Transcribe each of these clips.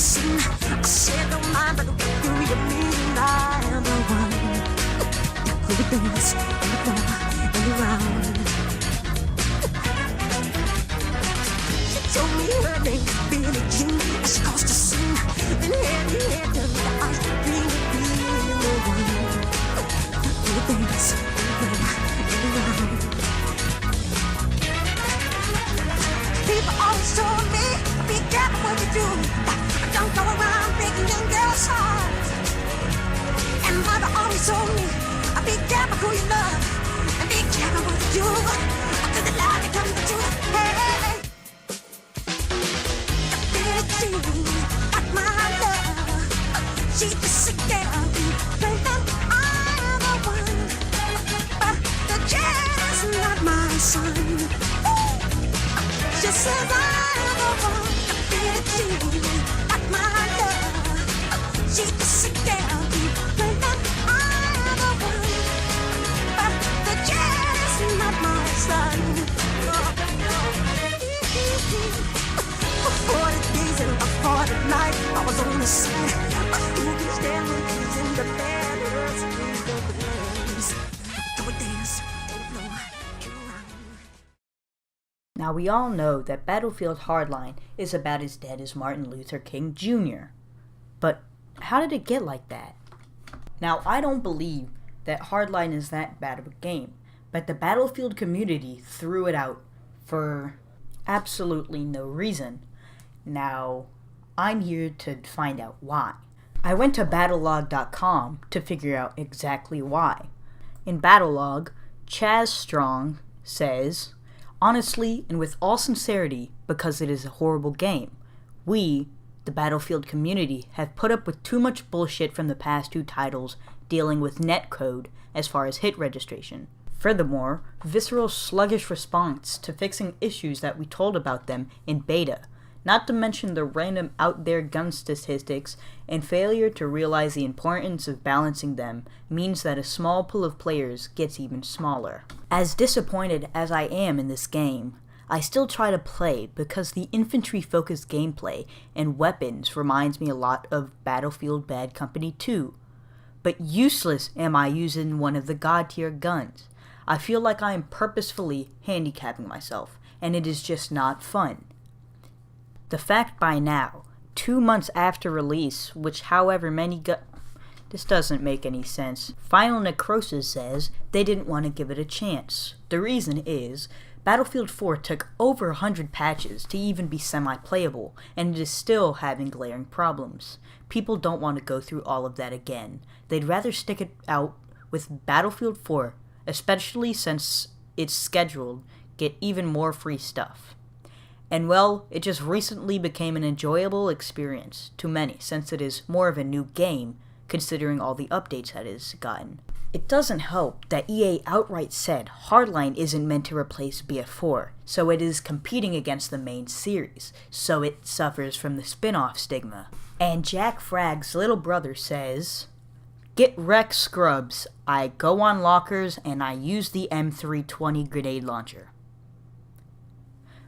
sin. I said don't mind, but do you mean I am the one who would dance on the floor and around? She told me her name, Billie Jean. She caused a scene, and had the eyes to dream of being the one who would dance on the floor and around. People always told me, be careful what you do. Don't go around breaking young girls' hearts. And mother always told me, be careful who you love. And be careful what you do. After the lie becomes the truth. Hey, Billie Jean, like my love. She's just a girl who thinks that I'm the one. But the jazz is not my son. She says I'm the one, Billie Jean, like my love. She's just a girl who thinks that I'm the one. But the jazz is not my son. For 40 days and a 40 nights, I was on the side. My fingers down when he's in the bed. Go dance, don't know. Now we all know that Battlefield Hardline is about as dead as Martin Luther King Jr. But how did it get like that? Now I don't believe that Hardline is that bad of a game, but the Battlefield community threw it out for absolutely no reason. Now I'm here to find out why. I went to battlelog.com to figure out exactly why. In Battlelog, Chaz Strong says, honestly, and with all sincerity, because it is a horrible game, we, the Battlefield community, have put up with too much bullshit from the past two titles dealing with netcode as far as hit registration. Furthermore, Visceral's sluggish response to fixing issues that we told about them in beta, not to mention the random out there gun statistics and failure to realize the importance of balancing them, means that a small pool of players gets even smaller. As disappointed as I am in this game, I still try to play because the infantry-focused gameplay and weapons reminds me a lot of Battlefield Bad Company 2. But useless am I using one of the god tier guns. I feel like I am purposefully handicapping myself, and it is just not fun. The fact by now, 2 months after release, which however many this doesn't make any sense. Final Necrosis says they didn't want to give it a chance. The reason is, Battlefield 4 took over 100 patches to even be semi-playable, and it is still having glaring problems. People don't want to go through all of that again. They'd rather stick it out with Battlefield 4, especially since it's scheduled get even more free stuff. And well, it just recently became an enjoyable experience to many, since it is more of a new game, considering all the updates that it's gotten. It doesn't help that EA outright said Hardline isn't meant to replace BF4, so it is competing against the main series, so it suffers from the spin-off stigma. And Jack Fragg's little brother says, "Get wrecked, scrubs. I go on lockers and I use the M320 grenade launcher."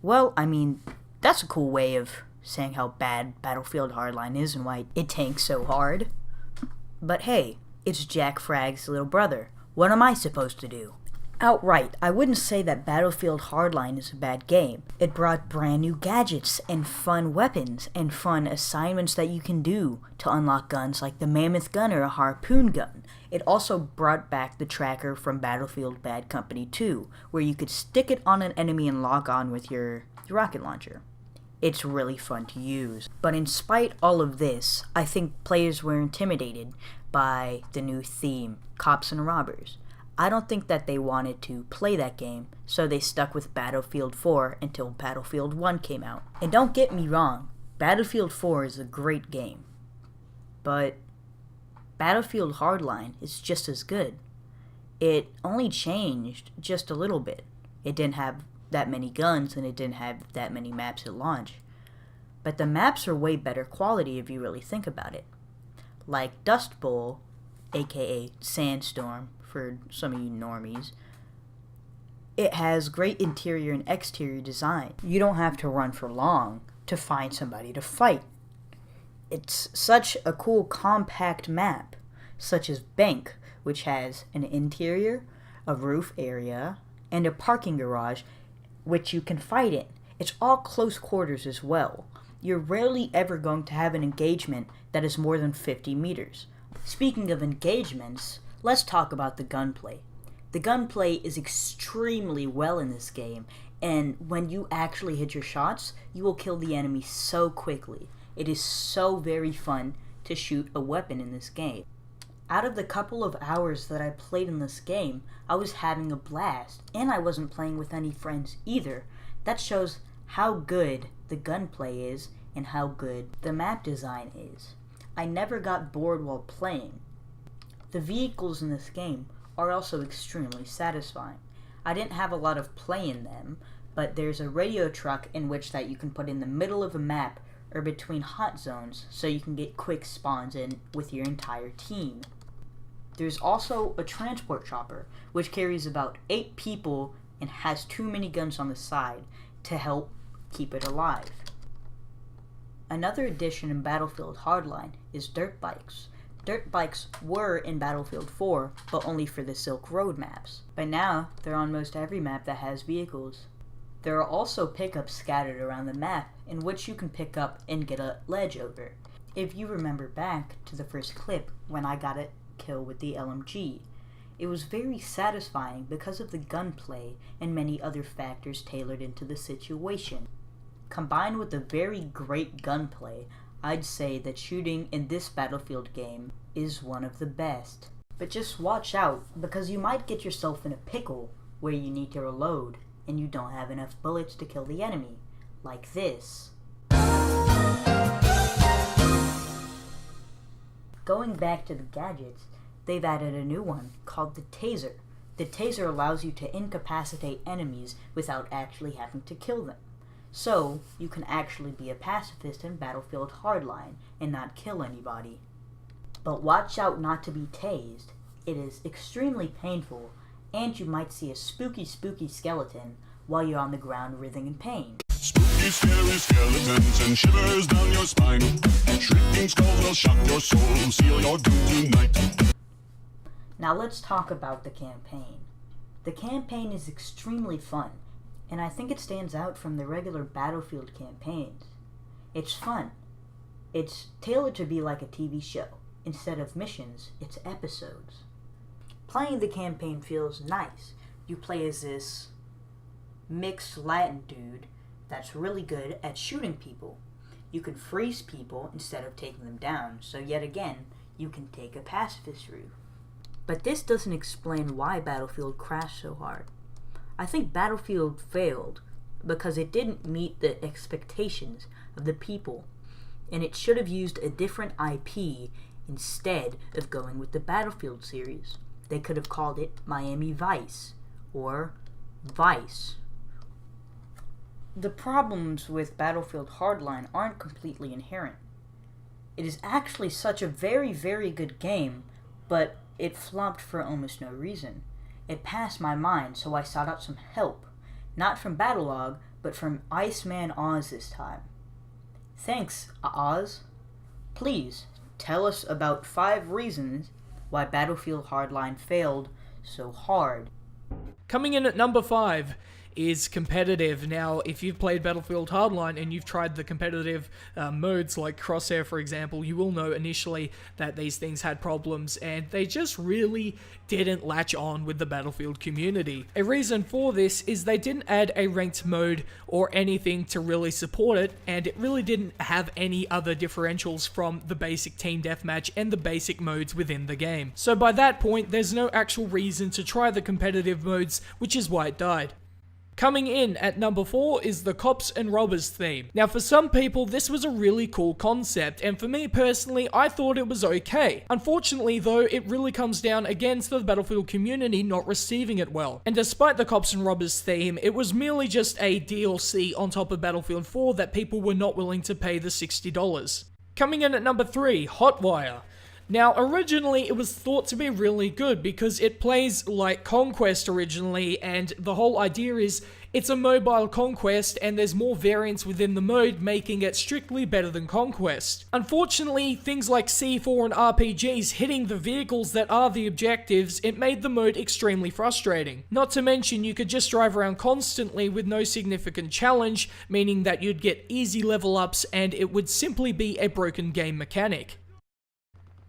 Well, I mean, that's a cool way of saying how bad Battlefield Hardline is and why it tanks so hard. But hey, it's Jack Fragg's little brother. What am I supposed to do? Outright, I wouldn't say that Battlefield Hardline is a bad game. It brought brand new gadgets and fun weapons and fun assignments that you can do to unlock guns like the Mammoth gun or a harpoon gun. It also brought back the tracker from Battlefield Bad Company 2, where you could stick it on an enemy and log on with your rocket launcher. It's really fun to use. But in spite all of this, I think players were intimidated by the new theme, Cops and Robbers. I don't think that they wanted to play that game, so they stuck with Battlefield 4 until Battlefield 1 came out. And don't get me wrong, Battlefield 4 is a great game. But Battlefield Hardline is just as good. It only changed just a little bit. It didn't have that many guns and it didn't have that many maps at launch. But the maps are way better quality if you really think about it. Like Dust Bowl, aka Sandstorm for some of you normies, it has great interior and exterior design. You don't have to run for long to find somebody to fight. It's such a cool compact map, such as Bank, which has an interior, a roof area, and a parking garage, which you can fight in. It's all close quarters as well. You're rarely ever going to have an engagement that is more than 50 meters. Speaking of engagements, let's talk about the gunplay. The gunplay is extremely well in this game, and when you actually hit your shots, you will kill the enemy so quickly. It is so very fun to shoot a weapon in this game. Out of the couple of hours that I played in this game, I was having a blast, and I wasn't playing with any friends either. That shows how good the gunplay is and how good the map design is. I never got bored while playing. The vehicles in this game are also extremely satisfying. I didn't have a lot of play in them, but there's a radio truck in which that you can put in the middle of a map or between hot zones so you can get quick spawns in with your entire team. There's also a transport chopper which carries about 8 people and has 2 miniguns on the side to help keep it alive. Another addition in Battlefield Hardline is dirt bikes. Dirt bikes were in Battlefield 4, but only for the Silk Road maps. But now, they're on most every map that has vehicles. There are also pickups scattered around the map in which you can pick up and get a ledge over. If you remember back to the first clip when I got a kill with the LMG, it was very satisfying because of the gunplay and many other factors tailored into the situation. Combined with the very great gunplay, I'd say that shooting in this Battlefield game is one of the best. But just watch out, because you might get yourself in a pickle where you need to reload and you don't have enough bullets to kill the enemy, like this. Going back to the gadgets, they've added a new one called the Taser. The Taser allows you to incapacitate enemies without actually having to kill them. So, you can actually be a pacifist in Battlefield Hardline and not kill anybody. But watch out not to be tased. It is extremely painful, and you might see a spooky skeleton while you're on the ground writhing in pain. Spooky, scary skeletons and shivers down your spine. Shrieking skulls will shock your soul, seal your doom tonight. Now let's talk about the campaign. The campaign is extremely fun, and I think it stands out from the regular Battlefield campaigns. It's fun. It's tailored to be like a TV show. Instead of missions, it's episodes. Playing the campaign feels nice. You play as this mixed Latin dude that's really good at shooting people. You can freeze people instead of taking them down, so yet again, you can take a pacifist route. But this doesn't explain why Battlefield crashed so hard. I think Battlefield failed because it didn't meet the expectations of the people, and it should have used a different IP instead of going with the Battlefield series. They could have called it Miami Vice or Vice. The problems with Battlefield Hardline aren't completely inherent. It is actually such a very, very good game, but it flopped for almost no reason. It passed my mind, so I sought out some help. Not from Battlelog, but from IceManAuz this time. Thanks, Oz. Please, tell us about 5 reasons why Battlefield Hardline failed so hard. Coming in at number 5 is competitive. Now, if you've played Battlefield Hardline and you've tried the competitive modes like Crosshair, for example, you will know initially that these things had problems and they just really didn't latch on with the Battlefield community. A reason for this is they didn't add a ranked mode or anything to really support it, and it really didn't have any other differentials from the basic team deathmatch and the basic modes within the game. So by that point, there's no actual reason to try the competitive modes, which is why it died. Coming in at number 4 is the Cops and Robbers theme. Now, for some people, this was a really cool concept, and for me personally, I thought it was okay. Unfortunately, though, it really comes down again to the Battlefield community not receiving it well. And despite the Cops and Robbers theme, it was merely just a DLC on top of Battlefield 4 that people were not willing to pay the $60. Coming in at number 3, Hotwire. Now, originally it was thought to be really good because it plays like Conquest originally, and the whole idea is it's a mobile Conquest and there's more variants within the mode, making it strictly better than Conquest. Unfortunately, things like C4 and RPGs hitting the vehicles that are the objectives, it made the mode extremely frustrating. Not to mention, you could just drive around constantly with no significant challenge, meaning that you'd get easy level ups and it would simply be a broken game mechanic.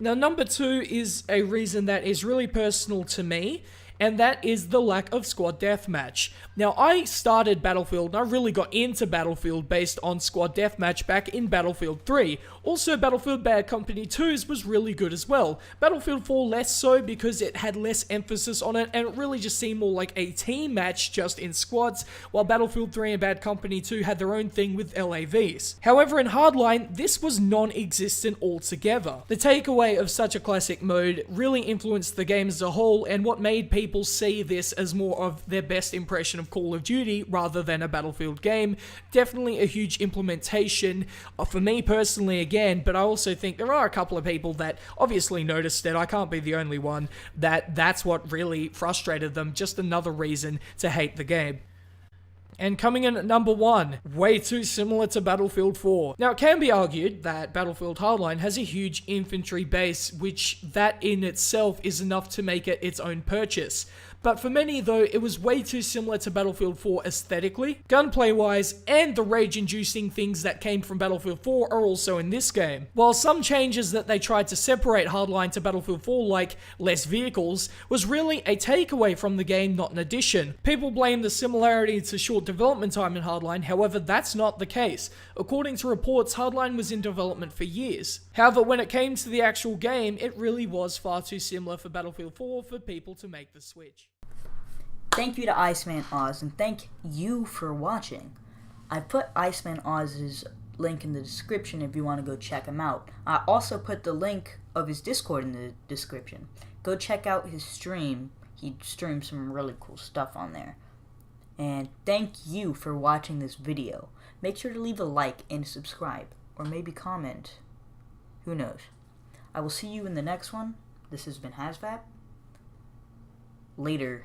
Now, number 2 is a reason that is really personal to me, and that is the lack of squad deathmatch. Now, I started Battlefield, and I really got into Battlefield based on squad deathmatch back in Battlefield 3. Also, Battlefield Bad Company 2's was really good as well. Battlefield 4 less so because it had less emphasis on it, and it really just seemed more like a team match just in squads, while Battlefield 3 and Bad Company 2 had their own thing with LAVs. However, in Hardline, this was non-existent altogether. The takeaway of such a classic mode really influenced the game as a whole, and what made people see this as more of their best impression of Call of Duty rather than a Battlefield game. Definitely a huge implementation for me personally again, but I also think there are a couple of people that obviously noticed it. I can't be the only one. That's what really frustrated them. Just another reason to hate the game. And coming in at number 1, way too similar to Battlefield 4. Now, it can be argued that Battlefield Hardline has a huge infantry base, which that in itself is enough to make it its own purchase. But for many though, it was way too similar to Battlefield 4 aesthetically, gunplay-wise, and the rage-inducing things that came from Battlefield 4 are also in this game. While some changes that they tried to separate Hardline to Battlefield 4, like less vehicles, was really a takeaway from the game, not an addition. People blame the similarity to short development time in Hardline, however that's not the case. According to reports, Hardline was in development for years. However, when it came to the actual game, it really was far too similar for Battlefield 4 for people to make the switch. Thank you to IceManAuz, and thank you for watching. I put IceManAuz's link in the description if you want to go check him out. I also put the link of his Discord in the description. Go check out his stream. He streams some really cool stuff on there. And thank you for watching this video. Make sure to leave a like and subscribe, or maybe comment. Who knows? I will see you in the next one. This has been HazVap. Later.